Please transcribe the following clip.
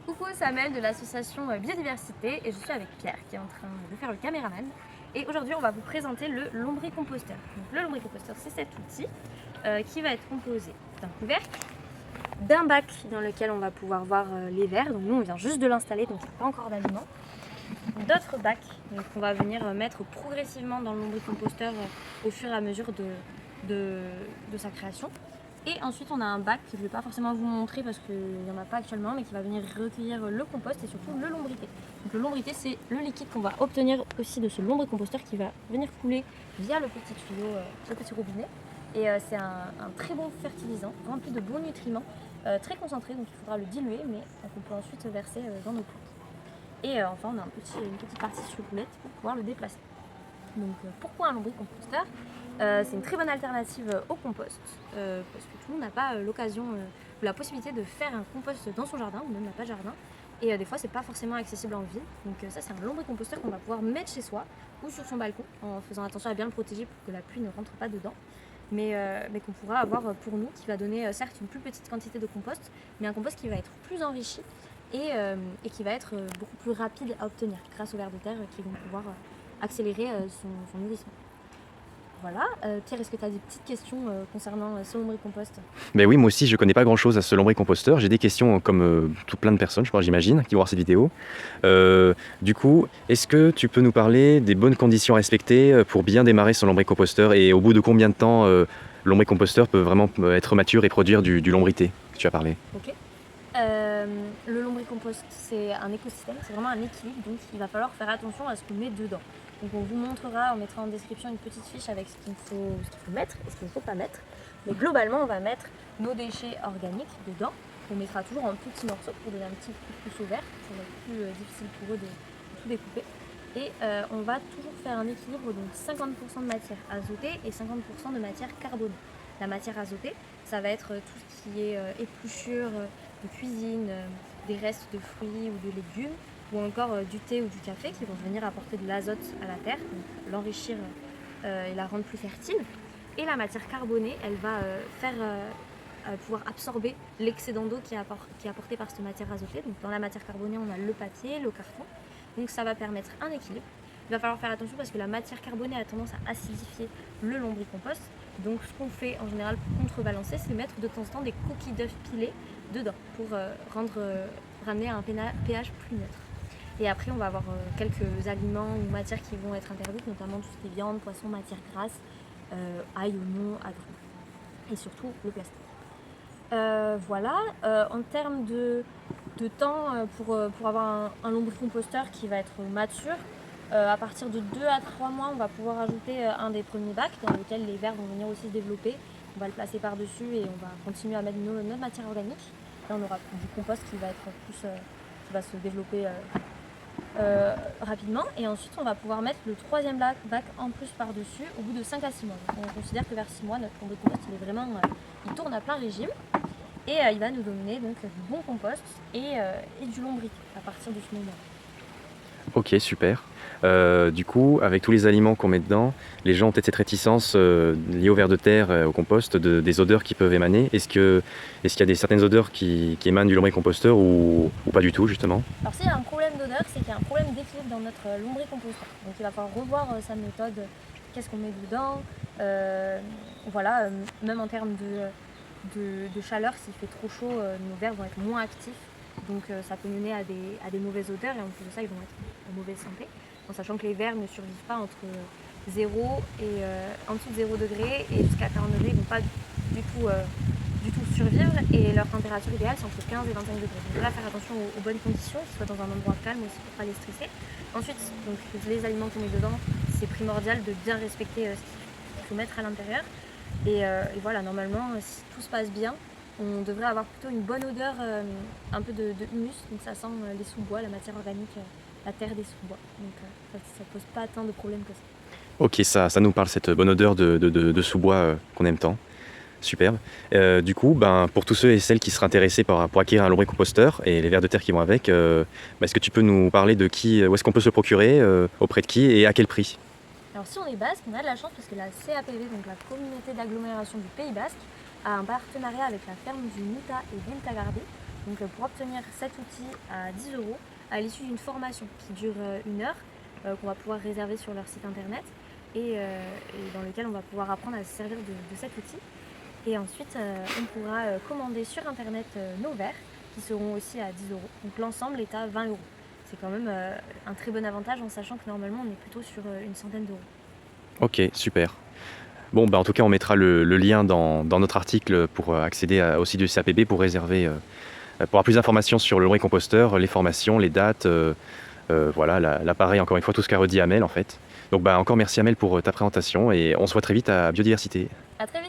Coucou, Samuel de l'association Biodiversité et je suis avec Pierre qui est en train de faire le caméraman. Et aujourd'hui on va vous présenter le lombricomposteur. Donc, le lombricomposteur, c'est cet outil qui va être composé d'un couvercle, d'un bac dans lequel on va pouvoir voir les vers. Donc nous on vient juste de l'installer, donc il n'y a pas encore d'aliments. D'autres bacs qu'on va venir mettre progressivement dans le lombricomposteur au fur et à mesure de sa création. Et ensuite on a un bac que je ne vais pas forcément vous montrer parce qu'il n'y en a pas actuellement, mais qui va venir recueillir le compost et surtout le lombriquet. Donc le lombriquet, c'est le liquide qu'on va obtenir aussi de ce lombricomposteur qui va venir couler via le petit tuyau, le petit robinet. Et c'est un très bon fertilisant, rempli de bons nutriments, très concentré, donc il faudra le diluer, mais qu'on peut ensuite verser dans nos plantes. Et enfin on a une petite partie sur roulette pour pouvoir le déplacer. Donc pourquoi un lombricomposteur ? C'est une très bonne alternative au compost parce que tout le monde n'a pas l'occasion ou la possibilité de faire un compost dans son jardin ou même n'a pas de jardin. Et des fois c'est pas forcément accessible en ville. Donc ça c'est un lombricomposteur qu'on va pouvoir mettre chez soi ou sur son balcon en faisant attention à bien le protéger pour que la pluie ne rentre pas dedans. Mais qu'on pourra avoir pour nous, qui va donner certes une plus petite quantité de compost, mais un compost qui va être plus enrichi et qui va être beaucoup plus rapide à obtenir grâce aux vers de terre qui vont pouvoir accélérer son nourrissement. Voilà. Pierre, est-ce que tu as des petites questions concernant ce lombricompost ? Ben oui, moi aussi je connais pas grand chose à ce lombricomposteur. J'ai des questions comme tout plein de personnes, je crois, j'imagine, qui vont voir cette vidéo. Du coup, est-ce que tu peux nous parler des bonnes conditions à respecter pour bien démarrer son lombricomposteur et au bout de combien de temps le lombricomposteur peut vraiment être mature et produire du lombrité que tu as parlé ? Ok. Le lombricompost, c'est un écosystème, c'est vraiment un équilibre, donc il va falloir faire attention à ce qu'on met dedans. Donc on vous montrera, on mettra en description une petite fiche avec ce qu'il faut mettre et ce qu'il ne faut pas mettre. Mais globalement, on va mettre nos déchets organiques dedans. On mettra toujours en petits morceaux pour donner un petit coup de pouce au vert. Ça va être plus difficile pour eux de tout découper. Et on va toujours faire un équilibre, donc 50% de matière azotée et 50% de matière carbonée. La matière azotée, ça va être tout ce qui est épluchure de cuisine, des restes de fruits ou de légumes, ou encore du thé ou du café qui vont venir apporter de l'azote à la terre, donc l'enrichir et la rendre plus fertile. Et la matière carbonée, elle va pouvoir absorber l'excédent d'eau qui est apporté par cette matière azotée. Donc dans la matière carbonée, on a le papier, le carton, donc ça va permettre un équilibre. Il va falloir faire attention parce que la matière carbonée a tendance à acidifier le lombricompost. Donc ce qu'on fait en général pour contrebalancer, c'est mettre de temps en temps des coquilles d'œufs pilées dedans pour ramener un pH plus neutre. Et après, on va avoir quelques aliments ou matières qui vont être interdites, notamment tout ce qui est viande, poisson, matière grasse, ail, oignon, agrumes. Et surtout le plastique. Voilà. En termes de temps pour avoir un lombricomposteur qui va être mature, à partir de 2 à 3 mois, on va pouvoir ajouter un des premiers bacs dans lequel les vers vont venir aussi se développer. On va le placer par-dessus et on va continuer à mettre notre matière organique. Là, on aura du compost qui va être plus, qui va se développer rapidement. Et ensuite, on va pouvoir mettre le troisième bac en plus par-dessus au bout de 5 à 6 mois. Donc, on considère que vers 6 mois, notre lombricompost, il tourne à plein régime. Et il va nous donner donc du bon compost et du lombric à partir de ce moment. Ok, super. Du coup, avec tous les aliments qu'on met dedans, les gens ont peut-être cette réticence liée au vers de terre, au compost, des odeurs qui peuvent émaner. Est-ce qu'il y a certaines odeurs qui émanent du lombricomposteur ou pas du tout, justement ? Alors s'il y a un problème d'odeur, c'est qu'il y a un problème d'équilibre dans notre lombricomposteur. Donc il va falloir revoir sa méthode, qu'est-ce qu'on met dedans. Voilà, même en termes de chaleur, s'il fait trop chaud, nos vers vont être moins actifs. Donc ça peut mener à des mauvaises odeurs et en plus de ça, ils vont être en mauvaise santé. En sachant que les vers ne survivent pas entre 0 et en dessous de 0 degré et jusqu'à 40 degrés, ils ne vont pas du tout survivre et leur température idéale c'est entre 15 et 25 degrés. Donc là, faire attention aux bonnes conditions, qu'ils soient dans un endroit calme aussi pour ne pas les stresser. Ensuite, donc, les aliments qu'on met dedans, c'est primordial de bien respecter ce qu'il faut mettre à l'intérieur. Et voilà, normalement, si tout se passe bien, on devrait avoir plutôt une bonne odeur, un peu de humus, donc ça sent les sous-bois, la matière organique, la terre des sous-bois. Donc ça ne pose pas tant de problèmes que ça. Ok, ça nous parle, cette bonne odeur de sous-bois qu'on aime tant. Superbe. Du coup, pour tous ceux et celles qui seraient intéressés pour acquérir un lombricomposteur et les vers de terre qui vont avec, est-ce que tu peux nous parler de où est-ce qu'on peut se procurer, auprès de qui et à quel prix ? Alors si on est basque, on a de la chance parce que la CAPV, donc la communauté d'agglomération du Pays Basque, a un partenariat avec la ferme du Muta et Vintagarde. Donc pour obtenir cet outil à 10 euros à l'issue d'une formation qui dure 1 heure, qu'on va pouvoir réserver sur leur site internet et dans lequel on va pouvoir apprendre à se servir de cet outil. Et ensuite, on pourra commander sur internet nos verres qui seront aussi à 10 euros. Donc l'ensemble est à 20 euros. C'est quand même un très bon avantage en sachant que normalement on est plutôt sur une centaine d'euros. Ok, super. Bon, bah, en tout cas, on mettra le lien dans notre article pour accéder au site du CAPB pour réserver, pour avoir plus d'informations sur le lombricomposteur, les formations, les dates, voilà, l'appareil, encore une fois, tout ce qu'a redit Amel en fait. Donc bah, encore merci Amel pour ta présentation et on se voit très vite à Biodiversité. À très vite.